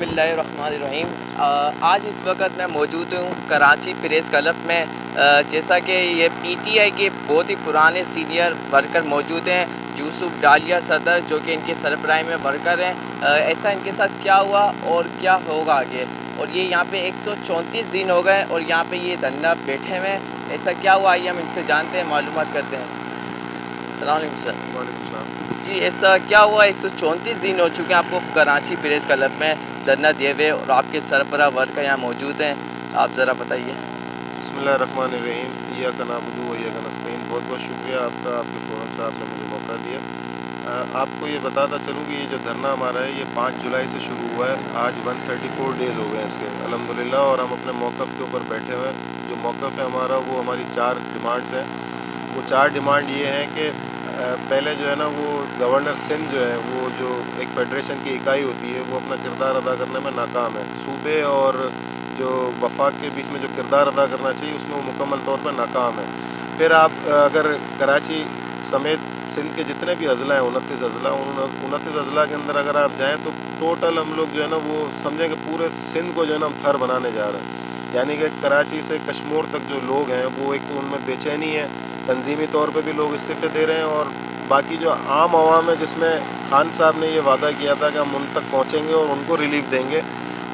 बिस्मिल्लाहिर्रहमानिर्रहीम। आज इस वक्त मैं मौजूद हूँ कराची प्रेस क्लब में। जैसा कि ये पीटीआई के बहुत ही पुराने सीनियर वर्कर मौजूद हैं, यूसुफ डालिया सदर, जो कि इनके सरबराही में वर्कर हैं। ऐसा इनके साथ क्या हुआ और क्या होगा आगे, और ये यहाँ पे 134 दिन हो गए और यहाँ पे ये धरना बैठे हुए हैं। ऐसा क्या हुआ, आइए हम इनसे जानते हैं, मालूमात करते हैं। अस्सलाम वालेकुम सर। वालेकुम सलाम। जी, ऐसा क्या हुआ, 134 दिन हो चुके हैं आपको कराची प्रेस क्लब में धरना दिए हुए, और आपके सरबराह वर्कर यहाँ मौजूद हैं। आप ज़रा बताइए। बिस्मिल्लाहिर्रहमानिर्रहीम। इय्याका नअबुदु व इय्याका नस्तईन। बहुत बहुत शुक्रिया आपका, आपके फ़ोरम साहब ने मुझे मौका दिया। आपको ये बताता चलूँ कि ये जो धरना हमारा है ये 5 जुलाई से शुरू हुआ है। आज 134 डेज़ हो गए हैं इसके अल्हम्दुलिल्लाह, और हम अपने मौक़िफ़ के ऊपर बैठे हुए हैं। जो मौक़िफ़ है हमारा वो हमारी 4 डिमांड्स हैं। वो 4 डिमांड ये हैं कि पहले जो है ना, वो गवर्नर सिंध जो है, वो जो एक फेडरेशन की इकाई होती है, वो अपना किरदार अदा करने में नाकाम है। सूबे और जो वफाक के बीच में जो किरदार अदा करना चाहिए उसमें वो मुकम्मल तौर पर नाकाम है। फिर आप अगर कराची समेत सिंध के जितने भी अज़ला हैं, 29 अज़ला, उन 29 अज़ला के अंदर अगर आप जाएँ तो टोटल हम लोग जो है ना वो समझें कि पूरे सिंध को जो है ना हम थर बनाने जा रहे हैं। यानी कि कराची से कश्मीर तक जो लोग हैं वो एक तो उनमें बेचैनी है, तंजीमी तौर पे भी लोग इस्तीफ़े दे रहे हैं, और बाकी जो आम आवाम है जिसमें खान साहब ने ये वादा किया था कि हम उन तक पहुँचेंगे और उनको रिलीफ देंगे,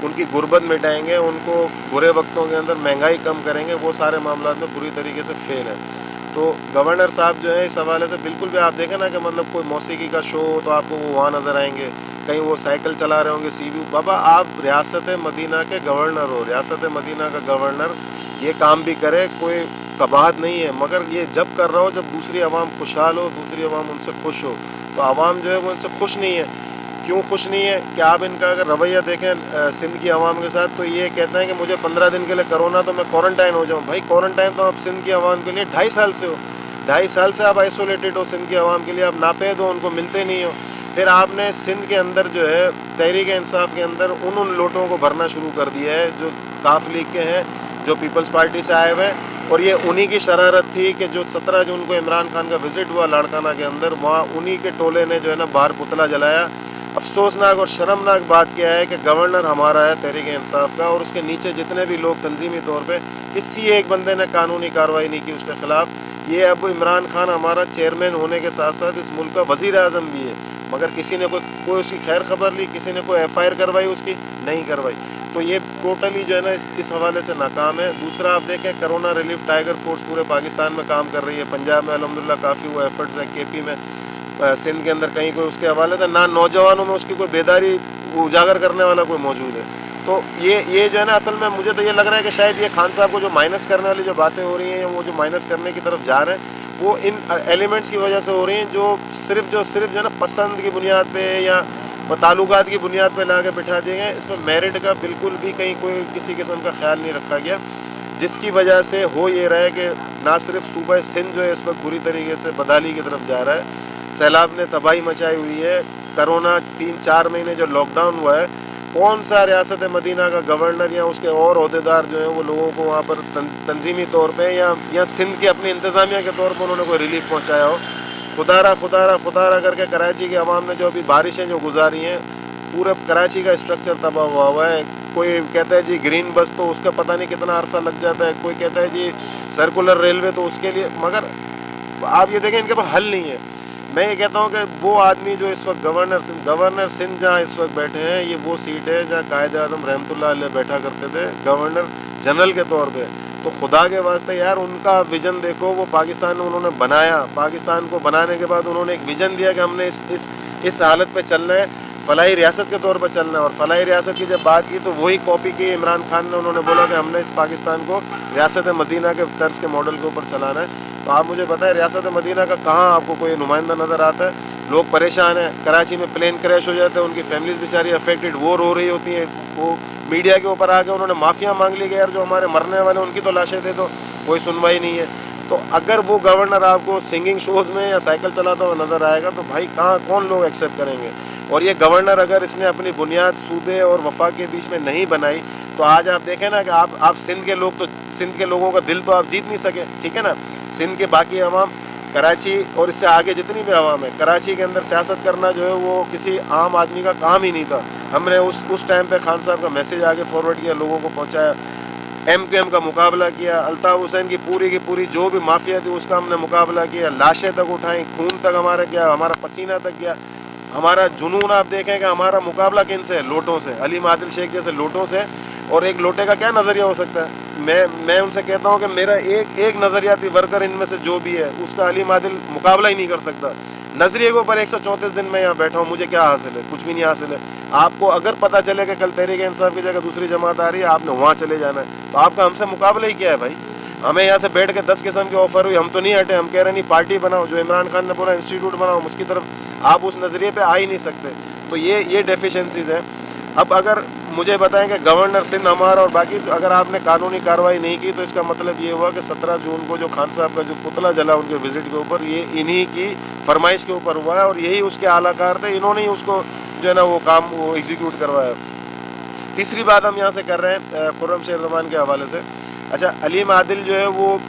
उनकी गुर्बत मिटाएंगे, उनको बुरे वक्तों के अंदर महंगाई कम करेंगे, वो सारे मामला में बुरी तरीके से फेल हैं। तो गवर्नर साहब जो है इस हवाले से बिल्कुल भी आप देखें ना कि मतलब कोई मौसीकी का शो हो तो आपको वो वहाँ नज़र आएंगे, कहीं वो साइकिल चला रहे होंगे सीबी। बाबा, आप रियासत मदीना के गवर्नर हो, रियासत मदीना का गवर्नर ये काम भी करे, कोई कबाहत नहीं है, मगर ये जब कर रहा हो जब दूसरी आवाम खुशहाल हो, दूसरी आवाम उनसे खुश हो, तो आवाम जो है वो इनसे खुश नहीं है। क्यों खुश नहीं है कि आप इनका अगर रवैया देखें सिंध की आवाम के साथ, तो ये कहते हैं कि मुझे 15 दिन के लिए कोरोना तो मैं क्वारंटाइन हो जाऊँ। भाई, क्वारंटाइन तो आप सिंध की आवाम के लिए 2.5 साल से हो, 2.5 साल से आप आइसोलेटेड हो सिंध की आवाम के लिए, आप नापेद हो, उनको मिलते नहीं हो। फिर आपने सिंध के अंदर जो है तहरीक इंसाफ के अंदर उन लोटों को भरना शुरू कर दिया है जो काफ लीग के हैं, जो पीपल्स पार्टी से आए हुए हैं, और ये उन्हीं की शरारत थी कि जो 17 जून को इमरान खान का विजिट हुआ लाड़काना के अंदर, वहाँ उन्हीं के टोले ने जो है ना बाहर पुतला जलाया। अफसोसनाक और शर्मनाक बात क्या है कि गवर्नर हमारा है तहरीक इंसाफ का, और उसके नीचे जितने भी लोग तंजीमी तौर पे, किसी एक बंदे ने कानूनी कार्रवाई नहीं की उसके ख़िलाफ़। ये अब इमरान खान हमारा चेयरमैन होने के साथ साथ इस मुल्क का वज़ीर आज़म भी है, मगर किसी ने कोई उसकी खैर खबर ली, किसी ने कोई FIR करवाई, उसकी नहीं करवाई। तो ये टोटली जो है ना इस हवाले से नाकाम है। दूसरा, आप देखें कोरोना रिलीफ टाइगर फोर्स पूरे पाकिस्तान में काम कर रही है। पंजाब में अल्हम्दुलिल्लाह काफ़ी वो एफर्ट्स हैं, KP में, सिंध के अंदर कहीं कोई उसके हवाले से ना नौजवानों में उसकी कोई बेदारी उजागर करने वाला कोई मौजूद है। तो ये जो है ना, असल में मुझे तो ये लग रहा है कि शायद ये खान साहब को जो माइनस करने वाली जो बातें हो रही हैं, वो जो माइनस करने की तरफ जा रहे हैं, वो इन एलिमेंट्स की वजह से हो रही हैं जो सिर्फ जो है ना पसंद की बुनियाद पे या ताल्लुकात की बुनियाद पे ला के बिठा दिए गए। इसमें मेरिट का बिल्कुल भी कहीं कोई किसी किस्म का ख्याल नहीं रखा गया, जिसकी वजह से हो ये रहा है कि ना सिर्फ सूबा सिंध जो है इस वक्त बुरी तरीके से बदहाली की तरफ जा रहा है, सैलाब ने तबाही मचाई हुई है, कोरोना 3-4 महीने जो लॉकडाउन हुआ है, कौन सा रियासत मदीना का गवर्नर या उसके और अहदेदार जो हैं वो लोगों को वहाँ पर तंजीमी तौर पे या सिंध के अपनी इंतज़ामिया के तौर पर उन्होंने कोई रिलीफ पहुँचाया हो। खुदारा करके कराची के अवाम ने जो अभी बारिशें जो गुजारी हैं, पूरे कराची का स्ट्रक्चर तबाह हुआ है। कोई कहता है जी ग्रीन बस, तो उसका पता नहीं कितना अरसा लग जाता है, कोई कहता है जी सर्कुलर रेलवे, तो उसके लिए, मगर आप ये देखें इनके पास हल नहीं है। मैं ये कहता हूँ कि वो आदमी जो इस वक्त गवर्नर सिंध जहाँ इस वक्त बैठे हैं, ये वो सीट है जहाँ कायद आज़म रहमतुल्लाह अलैह बैठा करते थे गवर्नर जनरल के तौर पे। तो खुदा के वास्ते यार, उनका विजन देखो, वो पाकिस्तान में उन्होंने बनाया, पाकिस्तान को बनाने के बाद उन्होंने एक विजन दिया कि हमने इस हालत पे चलना है, फलाही रियासत के तौर पर चलना है। और फलाही रियासत की जब बात की तो वही कॉपी की इमरान खान ने, उन्होंने बोला कि हमने इस पाकिस्तान को रियासत मदीना के तर्ज के मॉडल के ऊपर चलाना है। तो आप मुझे बताएं, रियासत मदीना का कहाँ आपको कोई नुमाइंदा नज़र आता है? लोग परेशान हैं, कराची में प्लेन क्रैश हो जाते हैं, उनकी फैमिलीज बेचारी अफेक्टेड, वो रो रही होती हैं, वो मीडिया के ऊपर आके उन्होंने माफ़िया मांग ली कि यार जो हमारे मरने वाले उनकी तो लाशें दे दो, कोई सुनवाई नहीं है। तो अगर वो गवर्नर आपको सिंगिंग शोज़ में या साइकिल चलाता हुआ नज़र आएगा तो भाई कौन लोग एक्सेप्ट करेंगे? और ये गवर्नर अगर इसने अपनी बुनियाद सूबे और वफाक के बीच में नहीं बनाई, तो आज आप देखें ना कि आप सिंध के लोगों का दिल तो आप जीत नहीं सके, ठीक है ना। सिंध के बाकी अवाम कराची और इससे आगे जितनी भी आवाम है, कराची के अंदर सियासत करना जो है वो किसी आम आदमी का काम ही नहीं था। हमने उस टाइम पे खान साहब का मैसेज आगे फॉरवर्ड किया, लोगों को पहुंचाया, MKM का मुकाबला किया, अल्ताफ़ हुसैन की पूरी जो भी माफिया थी उसका हमने मुकाबला किया, लाशें तक उठाई, खून तक हमारा गया, हमारा पसीना तक गया, हमारा जुनून आप देखें कि हमारा मुकाबला किन से है, लोटों से, अली मादिल शेख जैसे लोटों से। और एक लोटे का क्या नज़रिया हो सकता है? मैं उनसे कहता हूँ कि मेरा एक नज़रियाती वर्कर इनमें से जो भी है उसका अली मादिल मुकाबला ही नहीं कर सकता। नजरिए के ऊपर 134 दिन मैं यहाँ बैठा हूँ, मुझे क्या हासिल है? कुछ भी नहीं हासिल है। आपको अगर पता चले कि कल तहरीक इंसाफ की जगह दूसरी जमात आ रही है, आपने वहाँ चले जाना है, तो आपका हमसे मुकाबला ही क्या है भाई? हमें यहाँ से बैठ के 10 किस्म की ऑफर हुई, हम तो नहीं हटे, हम कह रहे नहीं पार्टी बनाओ, जो इमरान खान ने बोला इंस्टीट्यूट बनाओ, उसकी तरफ आप उस नज़रिए पे आ ही नहीं सकते। तो ये डेफिशिएंसीज है। अब अगर मुझे बताएं कि गवर्नर सिंध हमारा और बाकी अगर आपने कानूनी कार्रवाई नहीं की तो इसका मतलब ये हुआ कि 17 जून को जो खान साहब का जो पुतला जला उनके विजिट के ऊपर, ये इन्हीं की फरमाइश के ऊपर हुआ है और यही उसके आलाकार थे, इन्होंने ही उसको जो है ना वो काम वो एग्जीक्यूट करवाया। तीसरी बात हम यहाँ से कर रहे हैं खुर्रम शेर ज़मान के हवाले से। अच्छा, अली मादिल जो है वो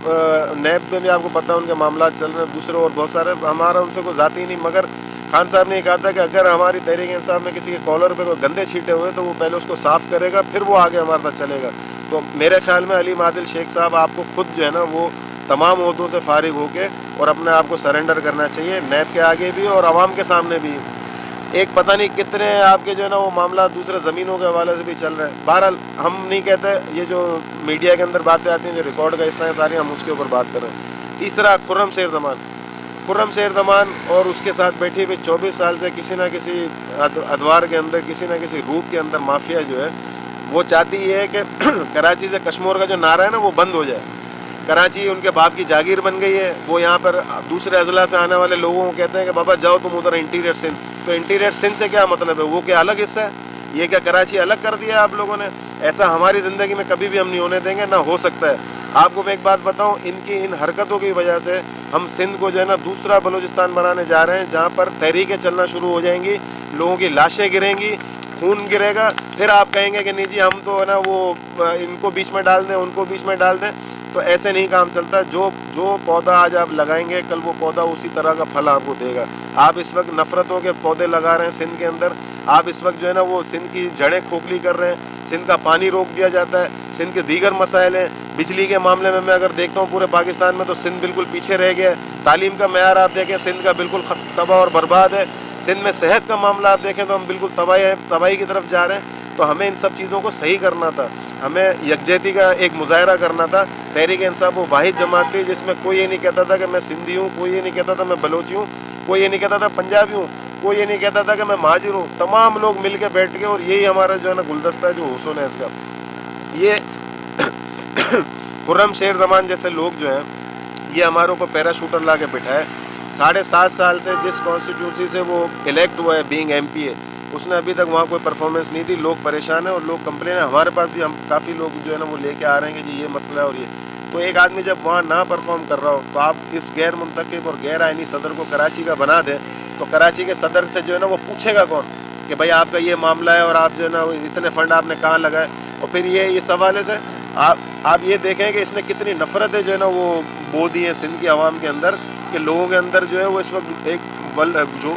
नैब में भी आपको पता है उनके मामला चल रहे हैं, दूसरे और बहुत सारे, हमारा उनसे कोई ज़ाती नहीं, मगर खान साहब ने ये कहा था कि अगर हमारी तहरीक इंसाफ में किसी के कॉलर पे कोई गंदे छींटे हुए तो वो पहले उसको साफ़ करेगा, फिर वो आगे हमारे साथ चलेगा। तो मेरे ख्याल में अली मादिल शेख साहब आपको खुद जो है ना वो तमाम ओहदों से फारिग होके और अपने आप को सरेंडर करना चाहिए, नैब के आगे भी और आवाम के सामने भी। एक पता नहीं कितने आपके जो है ना वो मामला दूसरे ज़मीनों के हवाले से भी चल रहे हैं। बहरहाल हम नहीं कहते, ये जो मीडिया के अंदर बातें आती हैं जो रिकॉर्ड का हिस्सा है सारी, हम उसके ऊपर बात कर रहे हैं। तीसरा, खुर्रम शेर ज़मान और उसके साथ बैठी हुई 24 साल से किसी ना किसी अदवार के अंदर, किसी ना किसी रूप के अंदर माफिया जो है वो चाहती है कि कराची से कश्मीर का जो नारा है ना वो बंद हो जाए। कराची उनके बाप की जागीर बन गई है। वो यहाँ पर दूसरे अजला से आने वाले लोगों को कहते हैं कि बाबा जाओ तुम उधर इंटीरियर सिंध। तो इंटीरियर सिंध से क्या मतलब है? वो क्या अलग हिस्सा है? ये क्या कराची अलग कर दिया आप लोगों ने? ऐसा हमारी ज़िंदगी में कभी भी हम नहीं होने देंगे, ना हो सकता है। आपको मैं एक बात बताऊं, इनकी इन हरकतों की वजह से हम सिंध को जो है ना दूसरा बलूचिस्तान बनाने जा रहे हैं, जहाँ पर तहरीकें चलना शुरू हो जाएंगी, लोगों की लाशें गिरेंगी, खून गिरेगा, फिर आप कहेंगे कि नहीं जी हम तो है ना वो इनको बीच में डाल दें, उनको बीच में डाल दें। तो ऐसे नहीं काम चलता। जो पौधा आज आप लगाएंगे कल वो पौधा उसी तरह का फल आपको देगा। आप इस वक्त नफरतों के पौधे लगा रहे हैं सिंध के अंदर, आप इस वक्त जो है ना वो सिंध की जड़ें खोखली कर रहे हैं, सिंध का पानी रोक दिया जाता है, सिंध के दीगर मसाइल हैं। बिजली के मामले में मैं अगर देखता हूँ पूरे पाकिस्तान में तो सिंध बिल्कुल पीछे रह गया है। तालीम का मेयार आप देखें सिंध का बिल्कुल तबाह और बर्बाद है। सिंध में सेहत का मामला आप देखें तो हम बिल्कुल तबाही की तरफ जा रहे हैं। तो हमें इन सब चीज़ों को सही करना था, हमें यकजहती का एक मुजाहरा करना था। तहरीक इंसाफ वो वाहिद जमात थी जिसमें कोई ये नहीं कहता था कि मैं सिंधी हूँ, कोई ये नहीं कहता था मैं बलोची हूँ, कोई ये नहीं कहता था पंजाबी हूँ, कोई ये नहीं कहता था कि मैं महाजिर हूँ। तमाम लोग मिल के बैठ के, और यही हमारा जो है ना गुलदस्ता है जो हुस्न है इसका। ये खुर्रम शेर ज़मान जैसे लोग जो हैं ये हमारे ऊपर पैराशूटर ला के बिठाए। 7.5 साल से जिस कॉन्स्टिट्यूंसी से वो इलेक्ट हुआ है बीइंग MP है, उसने अभी तक वहाँ कोई परफॉर्मेंस नहीं दी। लोग परेशान हैं और लोग कंप्लेन है, हमारे पास भी हम काफ़ी लोग जो है ना वो लेके आ रहे हैं कि जी ये मसला है और ये। तो एक आदमी जब वहाँ ना परफॉर्म कर रहा हो तो आप इस गैर मुंतखब और गैर आइनी सदर को कराची का बना दें, तो कराची के सदर से जो है ना वो पूछेगा कौन कि भाई आपका ये मामला है और आप जो है ना इतने फंड आपने कहाँ लगाए। और फिर ये इस हवाले से आप ये देखें कि इसने कितनी नफरतें जो है ना वो बो दी है सिंध की आवाम के अंदर, कि लोगों के अंदर जो है वो इस वक्त एक जो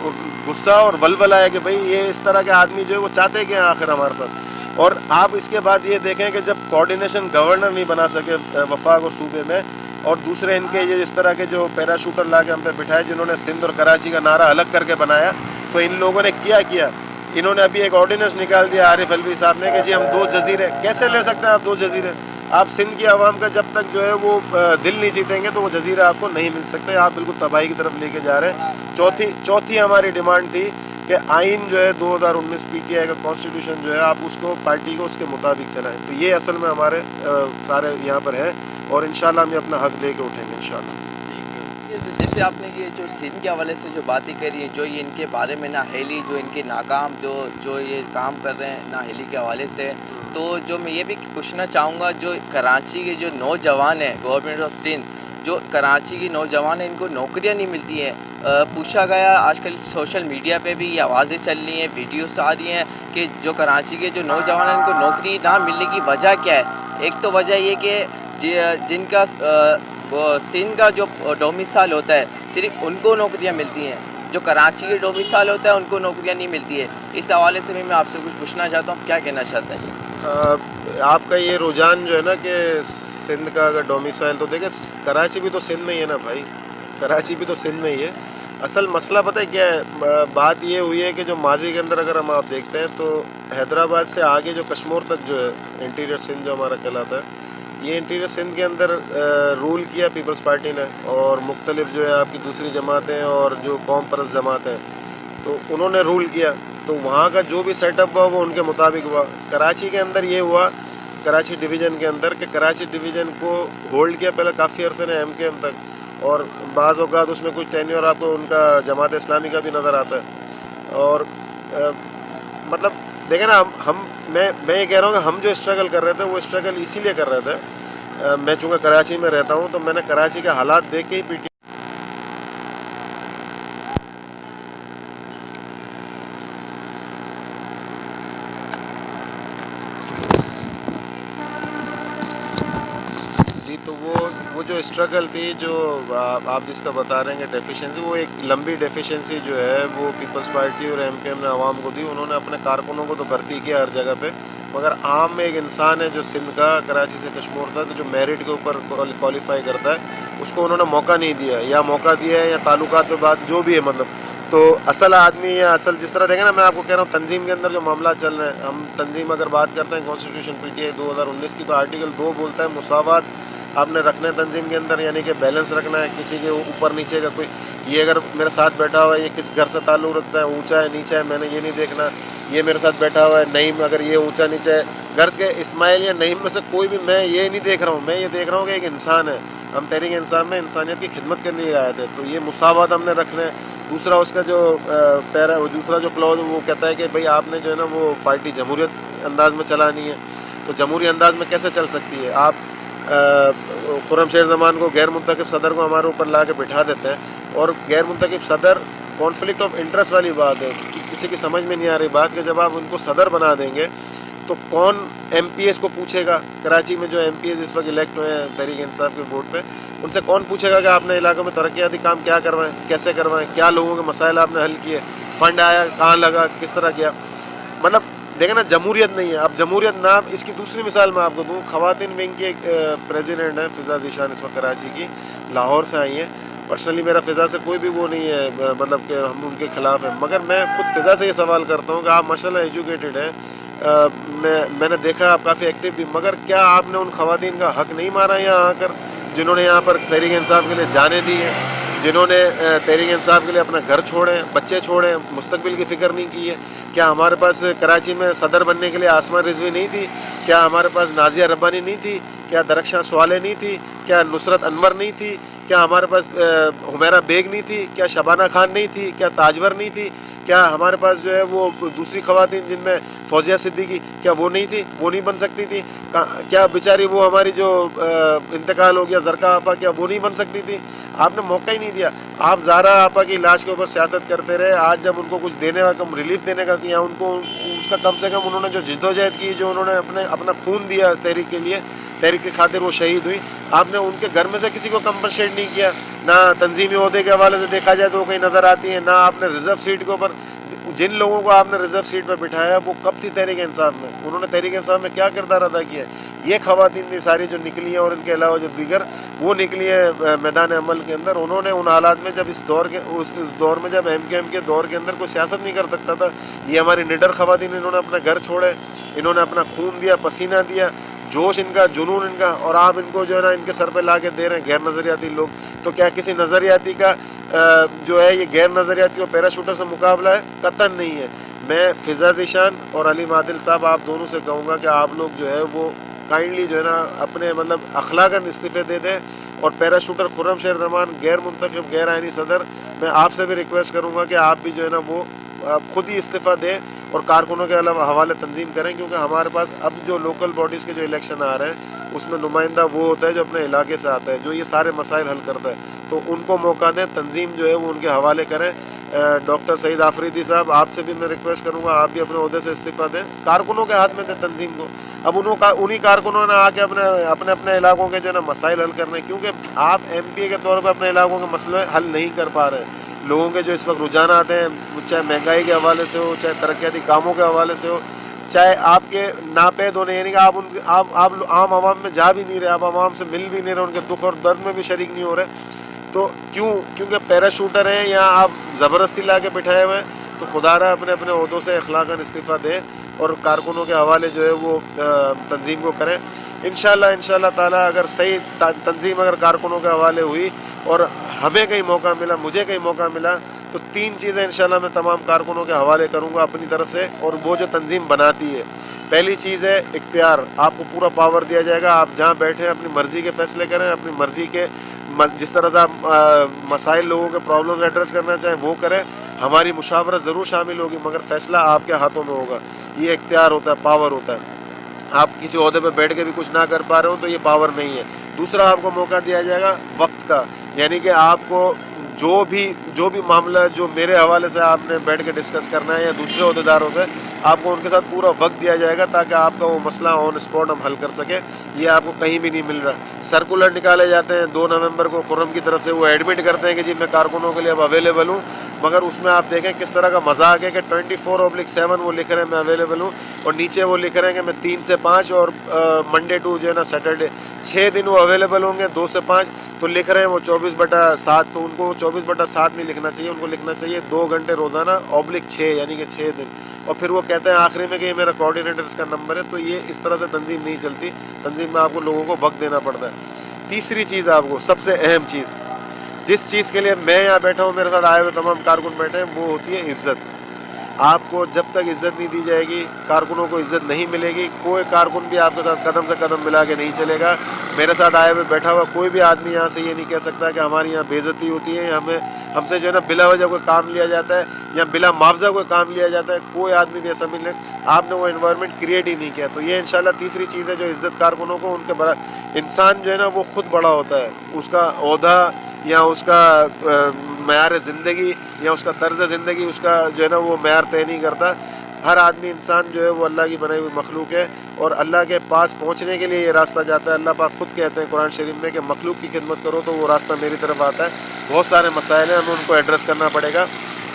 गुस्सा और वलवला है कि भाई ये इस तरह के आदमी जो है वो चाहते कि आखिर हमारे साथ। और आप इसके बाद ये देखें कि जब कोऑर्डिनेशन गवर्नर नहीं बना सके वफाक और सूबे में, और दूसरे इनके ये इस तरह के जो पैराशूटर ला के हम पे बिठाए जिन्होंने सिंध और कराची का नारा अलग करके बनाया, तो इन लोगों ने किया इन्होंने अभी एक ऑर्डिनेंस निकाल दिया आरिफ अलवी साहब ने कि जी हम 2 जजीरे कैसे ले सकते हैं। आप 2 जजीरे, आप सिंध की आवाम का जब तक जो है वो दिल नहीं जीतेंगे तो वो जजीरा आपको नहीं मिल सकते। आप बिल्कुल तबाही की तरफ लेके जा रहे हैं। चौथी हमारी डिमांड थी कि आइन जो है 2019 PTI का कॉन्स्टिट्यूशन जो है आप उसको पार्टी को उसके मुताबिक चलाएं। तो ये असल में हमारे सारे यहाँ पर हैं और इंशाल्लाह हम अपना हक लेके उठेंगे इंशाल्लाह। जैसे आपने ये जो सिंध के हवाले से जो बातें करी हैं, जो ये इनके बारे में नाअहली, जो इनके नाकाम जो ये काम कर रहे हैं नाअहली के हवाले से, तो जो मैं ये भी पूछना चाहूँगा, जो कराची के जो नौजवान हैं, गवर्नमेंट ऑफ सिंध जो कराची की नौजवान हैं इनको नौकरियां नहीं मिलती हैं। पूछा गया, आजकल सोशल मीडिया पे भी ये आवाज़ें चल रही हैं, वीडियोस आ रही हैं कि जो कराची के जो नौजवान हैं इनको नौकरी ना मिलने की वजह क्या है। एक तो वजह ये कि जिनका وہ سندھ کا جو ڈومیسائل ہوتا ہے صرف ان کو نوکریاں ملتی ہیں، جو کراچی کے ڈومیسائل ہوتا ہے ان کو نوکریاں نہیں ملتی ہے. اس حوالے سے بھی میں آپ سے کچھ پوچھنا چاہتا ہوں، کیا کہنا چاہتے ہیں؟ آپ کا یہ رجحان جو ہے نا کہ سندھ کا اگر ڈومیسائل، تو دیکھیں کراچی بھی تو سندھ میں ہی ہے نا بھائی، کراچی بھی تو سندھ میں ہی ہے. اصل مسئلہ پتہ ہے کیا ہے؟ بات یہ ہوئی ہے کہ جو ماضی کے اندر اگر ہم آپ دیکھتے ہیں تو حیدرآباد سے آگے جو کشمور تک جو ہے انٹیریئر سندھ جو ہمارا کہلاتا ہے، یہ انٹیریئر سندھ کے اندر رول کیا پیپلز پارٹی نے، اور مختلف جو ہے آپ کی دوسری جماعتیں اور جو قوم پرست جماعتیں، تو انہوں نے رول کیا. تو وہاں کا جو بھی سیٹ اپ ہوا وہ ان کے مطابق ہوا. کراچی کے اندر یہ ہوا، کراچی ڈویژن کے اندر، کہ کراچی ڈویژن کو ہولڈ کیا پہلے کافی عرصے نے ایم کے ایم تک، اور بعض اوقات اس میں کچھ ٹینیور آپ کو ان کا جماعت اسلامی کا بھی نظر آتا ہے. اور مطلب دیکھیں نا، میں یہ کہہ رہا ہوں کہ ہم جو اسٹرگل کر رہے تھے وہ اسٹرگل اسی لیے کر رہے تھے. میں چونکہ کراچی میں رہتا ہوں تو میں نے کراچی کے حالات دیکھ کے ہی پی ٹی جی. تو وہ جو اسٹرگل تھی، جو آپ جس کا بتا رہے ہیں کہ ڈیفیشنسی، وہ ایک لمبی ڈیفیشنسی جو ہے وہ پیپلز پارٹی اور ایم کے ایم نے عوام کو دی. انہوں نے اپنے کارکنوں کو تو بھرتی کیا ہر جگہ پہ، مگر عام ایک انسان ہے جو سندھ کا کراچی سے کشمور تک جو میرٹ کے اوپر کوالیفائی کرتا ہے، اس کو انہوں نے موقع نہیں دیا، یا موقع دیا ہے یا تعلقات پہ بات جو بھی ہے. مطلب تو اصل آدمی یا اصل جس طرح دیکھیں نا، میں آپ کو کہہ رہا ہوں تنظیم کے اندر جو معاملات چل رہے ہیں، ہم تنظیم اگر بات کرتے ہیں کانسٹیٹیوشن پی ٹی آئی 2019 کی، تو آرٹیکل 2 بولتا ہے مساوات آپ نے رکھنا ہے تنظیم کے اندر، یعنی کہ بیلنس رکھنا ہے. کسی کے اوپر نیچے کا کوئی، یہ اگر میرے ساتھ بیٹھا ہوا ہے یہ کس گھر سے تعلق رکھتا ہے، اونچا ہے نیچا ہے، میں نے یہ نہیں دیکھنا. یہ میرے ساتھ بیٹھا ہوا ہے نعیم، اگر یہ اونچا نیچا ہے، غرض کے اسماعیل یا نعیم میں سے کوئی بھی، میں یہ نہیں دیکھ رہا ہوں، میں یہ دیکھ رہا ہوں کہ ایک انسان ہے. ہم تحریک انسان میں انسانیت کی خدمت کرنے لیے آئے تھے، تو یہ مساوات ہم نے رکھنا ہے. دوسرا اس کا جو دوسرا جو کلوز وہ کہتا ہے کہ بھئی آپ نے جو ہے نا وہ پارٹی جمہوریت انداز میں چلانی ہے. تو جمہوری انداز میں کیسے چل سکتی ہے؟ آپ خرم شیر زمان کو، غیر منتخب صدر کو ہمارے اوپر لا کے بٹھا دیتے ہیں، اور غیر منتخب صدر کانفلکٹ آف انٹرسٹ والی بات ہے. کسی کی سمجھ میں نہیں آ رہی بات کہ جب آپ ان کو صدر بنا دیں گے تو کون ایم پی ایس کو پوچھے گا؟ کراچی میں جو ایم پی ایس اس وقت الیکٹ ہوئے ہیں تحریک انصاف کے ووٹ پہ، ان سے کون پوچھے گا کہ آپ نے علاقوں میں ترقیاتی کام کیا کروائیں، کیسے کروائیں، کیا لوگوں کے مسائل آپ نے حل کیے، فنڈ آیا کہاں لگا، کس طرح کیا؟ مطلب دیکھیں نا، جمہوریت نہیں ہے. اب جمہوریت نہ، اس کی دوسری مثال میں آپ کو دوں. خواتین ونگ کی ایک پریزیڈنٹ ہیں فضا ذیشان، اس وقت کراچی کی، لاہور سے آئی ہیں. پرسنلی میرا فضا سے کوئی بھی وہ نہیں ہے، مطلب کہ ہم ان کے خلاف ہیں، مگر میں خود فضا سے یہ سوال کرتا ہوں کہ آپ ماشاء اللہ ایجوکیٹڈ ہیں، میں نے دیکھا آپ کافی ایکٹیو بھی، مگر کیا آپ نے ان خواتین کا حق نہیں مارا یہاں آ کر، جنہوں نے یہاں پر تحریک انصاف کے لیے جانیں دی ہیں، جنہوں نے تحریک انصاف کے لیے اپنا گھر چھوڑے، بچے چھوڑے، مستقبل کی فکر نہیں کی ہے؟ کیا ہمارے پاس کراچی میں صدر بننے کے لیے آسمان رضوی نہیں تھی؟ کیا ہمارے پاس نازیہ ربانی نہیں تھی؟ کیا درخشاں سوالے نہیں تھی؟ کیا نصرت انور نہیں تھی؟ کیا ہمارے پاس حمیرہ بیگ نہیں تھی؟ کیا شبانہ خان نہیں تھی؟ کیا تاجور نہیں تھی؟ کیا ہمارے پاس جو ہے وہ دوسری خواتین جن میں فوزیہ صدیقی، کیا وہ نہیں تھی؟ وہ نہیں بن سکتی تھی؟ کیا بیچاری وہ ہماری جو انتقال ہو گیا زرقا آپا، کیا وہ نہیں بن سکتی تھی؟ آپ نے موقع ہی نہیں دیا. آپ زہرا آپا کی لاش کے اوپر سیاست کرتے رہے. آج جب ان کو کچھ دینے کا، کم ریلیف دینے کا کیا، ان کو اس کا کم سے کم انہوں نے جو جدوجہد کی، جو انہوں نے اپنا خون دیا تحریک کے لیے، تحریک کی خاطر وہ شہید ہوئی، آپ نے ان کے گھر میں سے کسی کو کمپنسیٹ نہیں کیا. نہ تنظیمی عہدے کے حوالے سے دیکھا جائے تو وہ کہیں نظر آتی ہیں، نہ آپ نے ریزرو سیٹ کے اوپر، جن لوگوں کو آپ نے ریزرو سیٹ پہ بٹھایا وہ کب تھی تحریک انصاف میں؟ انہوں نے تحریک انصاف میں کیا کردار ادا کیا ہے؟ یہ خواتین تھی ساری جو نکلی ہیں، اور ان کے علاوہ جو دیگر وہ نکلی ہیں میدان عمل کے اندر. انہوں نے ان حالات میں جب اس دور میں جب ایم کے ایم کے دور کے اندر کوئی سیاست نہیں کر سکتا تھا، یہ ہماری نڈر خواتین، انہوں نے اپنے گھر چھوڑے، انہوں نے اپنا خون دیا، پسینہ دیا، جوش ان کا، جنون ان کا، اور آپ ان کو جو ہے نا ان کے سر پہ لا کے دے رہے ہیں غیر نظریاتی لوگ. تو کیا کسی نظریاتی کا جو ہے یہ غیر نظریاتی اور پیراشوٹر سے مقابلہ ہے؟ قطعاً نہیں ہے. میں فضا ذیشان اور علیم عادل صاحب آپ دونوں سے کہوں گا کہ آپ لوگ جو ہے وہ کائنڈلی جو ہے نا اپنے مطلب اخلاقاً استعفے دے دیں. اور پیراشوٹر خرم شیر زمان غیر منتخب غیر آئینی صدر، میں آپ سے بھی ریکویسٹ کروں گا کہ آپ بھی جو ہے نا وہ خود ہی استعفیٰ دیں اور کارکنوں کے علاوہ حوالے تنظیم کریں، کیونکہ ہمارے پاس اب جو لوکل باڈیز کے جو الیکشن آ رہے ہیں اس میں نمائندہ وہ ہوتا ہے جو اپنے علاقے سے آتا ہے، جو یہ سارے مسائل حل کرتا ہے. تو ان کو موقع دیں، تنظیم جو ہے وہ ان کے حوالے کریں. ڈاکٹر سعید آفریدی صاحب، آپ سے بھی میں ریکویسٹ کروں گا آپ بھی اپنے عہدے سے استعفیٰ دیں، کارکنوں کے ہاتھ میں دیں تنظیم کو. अब उन्हीं कारकुनों ने आके अपने अपने अपने इलाकों के जो है ना मसाइल हल करने, क्योंकि आप एमपी के तौर पर अपने इलाकों के मसले हल नहीं कर पा रहे हैं। लोगों के जो इस वक्त रुझानात हैं, चाहे महंगाई के हवाले से हो, चाहे तरक्याती कामों के हवाले से हो, चाहे आपके नापेद होने, यानी कि आप आम आवाम में जा भी नहीं रहे, आप आवाम से मिल भी नहीं रहे, उनके दुख और दर्द में भी शरीक नहीं हो रहे। तो क्योंकि पैराशूटर हैं या आप ज़बरदस्ती ला के बिठाए हुए हैं, तो खुदारा अपने अपने ओहदों से अखलाकन इस्तीफ़ा दें और कारकुनों के हवाले जो है वो तंजीम को करें। इंशाल्लाह ताला अगर सही तंजीम अगर कारकुनों के हवाले हुई और हमें कहीं मौका मिला, मुझे कहीं मौका मिला, तो 3 चीज़ें इंशाल्लाह मैं तमाम कारकुनों के हवाले करूँगा अपनी तरफ से, और वो जो तंजीम बनाती है। पहली चीज़ है इख्तियार, आपको पूरा पावर दिया जाएगा, आप जहाँ बैठे अपनी मर्ज़ी के फ़ैसले करें, अपनी मर्ज़ी के जिस तरह से आप मसाइल लोगों के प्रॉब्लम एड्रेस करना चाहें वो करें। हमारी मुशावरत ज़रूर शामिल होगी, मगर फ़ैसला आपके हाथों में होगा। ये इख्तियार होता है, पावर होता है। आप किसी ओहदे पे बैठ के भी कुछ ना कर पा रहे हो तो ये पावर नहीं है। दूसरा, आपको मौका दिया जाएगा वक्त का, यानी कि आपको जो भी मामला जो मेरे हवाले से आपने बैठ के डिस्कस करना है या दूसरे ओहदेदारों से, आपको उनके साथ पूरा वक्त दिया जाएगा ताकि आपका वो मसला ऑन स्पॉट हम हल कर सकें। ये आपको कहीं भी नहीं मिल रहा। सर्कुलर निकाले जाते हैं 2 नवंबर को खुर्रम की तरफ से, वो एडमिट करते हैं कि जी मैं कारकुनों के लिए अब अवेलेबल हूँ, मगर उसमें आप देखें किस तरह का मजाक है कि 24/7 वो लिख रहे हैं मैं अवेलेबल हूँ, और नीचे वो लिख रहे हैं कि मैं 3 से 5 और मंडे टू जो है ना सैटरडे 6 दिन वो अवेलेबल होंगे, 2 से 5 तो लिख रहे हैं वो 24/7। तो उनको 24/7 नहीं लिखना चाहिए, उनको लिखना चाहिए 2 घंटे रोज़ाना /6, यानी कि 6 दिन। और फिर वो कहते हैं आखिरी में कि ये मेरा कोऑर्डिनेटर्स का नंबर है। तो ये इस तरह से तंजीम नहीं चलती। तंजीम में आपको लोगों को वक्त देना पड़ता है। तीसरी चीज़, आपको सबसे अहम चीज़, जिस चीज़ के लिए मैं यहाँ बैठा हूँ, मेरे साथ आए हुए तमाम कारकुन बैठे हैं, वो होती है इज़्ज़त। आपको जब तक इज़्ज़त नहीं दी जाएगी, कारकुनों को इज़्ज़त नहीं मिलेगी, कोई कारकुन भी आपके साथ कदम से कदम मिला के नहीं चलेगा। मेरे साथ आए हुए बैठा हुआ कोई भी आदमी यहाँ से ये नहीं कह सकता कि हमारी यहाँ बेइज्जती होती है, हमसे जो है ना बिला वजह कोई काम लिया जाता है या बिला मुआवजा कोई काम लिया जाता है। कोई आदमी भी ऐसा मिलने, आपने वो एनवायरनमेंट क्रिएट ही नहीं किया। तो ये इंशाल्लाह तीसरी चीज़ है जो इज़्ज़त कारकुनों को, उनके बड़ा इंसान जो है ना वो खुद बड़ा होता है, उसका ओहदा या उसका मयार ज़िंदगी या उसका तर्ज़ ज़िंदगी उसका जो है ना वो मयार तय नहीं करता। हर आदमी इंसान जो है वो अल्लाह की बनाई हुई मखलूक है, और अल्लाह के पास पहुँचने के लिए ये रास्ता जाता है। अल्लाह पाक खुद कहते हैं कुरान शरीफ में कि मखलूक की खिदमत करो तो वो रास्ता मेरी तरफ आता है। बहुत सारे मसाइल हैं, हमें उनको एड्रेस करना पड़ेगा।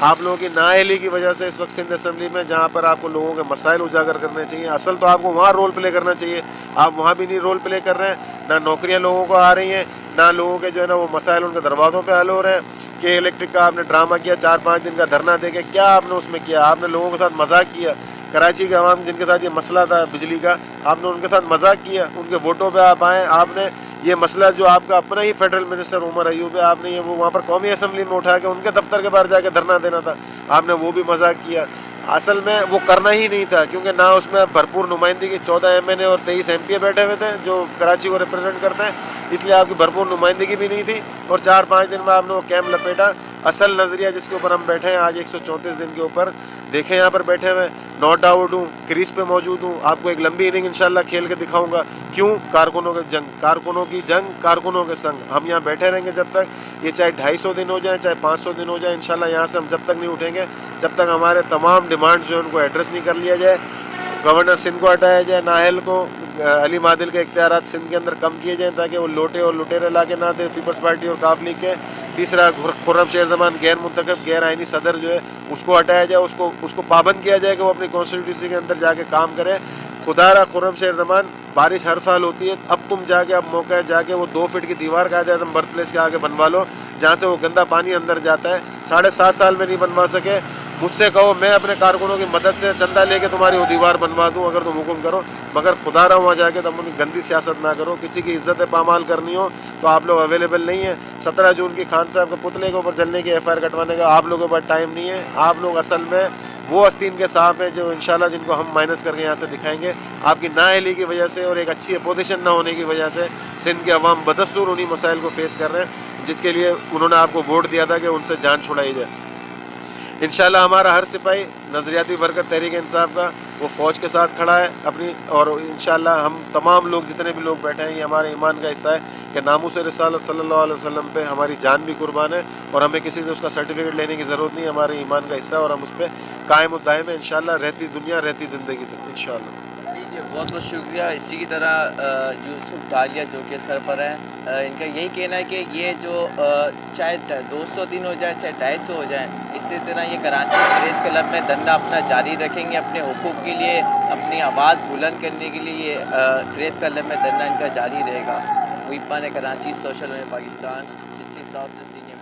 आप लोगों की नाअहली की वजह से इस वक्त सिंध असम्बली में, जहाँ पर आपको लोगों के मसाइल उजागर करने चाहिए, असल तो आपको वहाँ रोल प्ले करना चाहिए, आप वहाँ भी नहीं रोल प्ले कर रहे हैं। ना नौकरियाँ लोगों को आ रही हैं, ना लोगों के जो है ना वो मसाइल उनके दरवाज़ों पे हल हो रहे हैं। कि इलेक्ट्रिक का आपने ड्रामा किया, 4-5 दिन का धरना देके, क्या आपने उसमें किया? आपने लोगों के साथ मजाक किया। कराची के अवाम जिनके साथ ये मसला था बिजली का, आपने उनके साथ मजाक किया। उनके वोटों पे आप आए, आपने ये मसला जो आपका अपना ही फेडरल मिनिस्टर उमर अयूब है, आपने ये वो वहाँ पर कौमी असम्बली में उठा के उनके दफ्तर के बाहर जाके धरना देना था, आपने वो भी मजाक किया। असल में वो करना ही नहीं था, क्योंकि ना उसमें भरपूर नुमाइंदगी, 14 MNA और 23 MPA बैठे हुए थे जो कराची को रिप्रेजेंट करते हैं, इसलिए आपकी भरपूर नुमाइंदगी भी नहीं थी, और 4-5 दिन में आपने वो कैंप लपेटा। असल नज़रिया जिसके ऊपर हम बैठे हैं आज 134 दिन के ऊपर, देखें यहाँ पर बैठे हुए, नॉट आउट हूँ, क्रीज पे मौजूद हूँ, आपको एक लंबी इनिंग इंशाल्लाह खेल के दिखाऊंगा। क्यों? कारकुनों की जंग, कारकुनों के संग। हम यहाँ बैठे रहेंगे जब तक, ये चाहे 250 दिन हो जाए, चाहे 500 दिन हो जाए, इंशाल्लाह यहाँ से हम जब तक नहीं उठेंगे, जब तक हमारे तमाम डिमांड्स जो है उनको एड्रेस नहीं कर लिया जाए। गवर्नर सिंध को हटाया जाए, नाहल को, अली मादिल के इख्तियारात सिंध के अंदर कम किए जाएँ ताकि वो लोटे और लुटेरे ला के ना दे पीपल्स पार्टी और काफ लीग के। तीसरा, खुर्रम शेर जमान गैर मुंतखब गैर आइनी सदर जो है उसको हटाया जाए, उसको पाबंद किया जाए कि वो अपनी कॉन्स्टिट्यूंसी के अंदर जाके काम करे। खुदारा खुर्रम शेर जमान, बारिश हर साल होती है, अब तुम जाके, अब मौका है जाके वो 2 फीट की दीवार का तुम बर्थ प्लेस के आगे बनवा लो, जहाँ से वो गंदा पानी अंदर जाता है। 7.5 साल में नहीं बनवा सके, मुझसे कहो मैं अपने कारकुनों की मदद से चंदा लेके तुम्हारी वो दीवार बनवा दूं अगर तुम हुक्म करो, मगर खुदा रहा वहाँ जाके तुम उनकी गंदी सियासत ना करो। किसी की इज्जत पामाल करनी हो तो आप लोग अवेलेबल नहीं है। 17 जून की खान साहब के पुतले के ऊपर जलने की FIR कटवाने का आप लोगों के पास टाइम नहीं है। आप लोग असल में वो आस्तीन के सांप हैं जो इंशाल्लाह जिनको हम माइनस करके यहाँ से दिखाएंगे। आपकी नाअहली की वजह से और एक अच्छी अपोजिशन ना होने की वजह से सिंध के अवाम बदस्तूर उन्हीं मसाइल को फेस कर रहे हैं जिसके लिए उन्होंने आपको वोट दिया था कि उनसे जान छुड़ाई जाए। इंशाल्लाह हमारा हर सिपाही नज़रियाती वर्कर तहरीक इंसाफ का वो फ़ौज के साथ खड़ा है अपनी, और इंशाल्लाह हम तमाम लोग जितने भी लोग बैठे हैं ये हमारे ईमान का हिस्सा है कि नामूस रिसालत सल्लल्लाहु अलैहि वसल्लम पे हमारी जान भी कुर्बान है और हमें किसी से उसका सर्टिफिकेट लेने की ज़रूरत नहीं। हमारे ईमान का हिस्सा है और हम उस पर कायम दायम है इंशाल्लाह, रहती दुनिया रहती ज़िंदगी तक इंशाल्लाह। بہت بہت شکریہ. اسی کی طرح یوسف ڈالیہ جو کہ سربراہ ہیں، ان کا یہی کہنا ہے کہ یہ جو چاہے 200 دن ہو جائے چاہے 250 ہو جائیں، اسی طرح یہ کراچی پریس کلب میں دھرنا اپنا جاری رکھیں گے. اپنے حقوق کے لیے، اپنی آواز بلند کرنے کے لیے یہ پریس کلب میں دھرنا ان کا جاری رہے گا. محب Khan Karachi, social media Pakistan, district south سے سینئر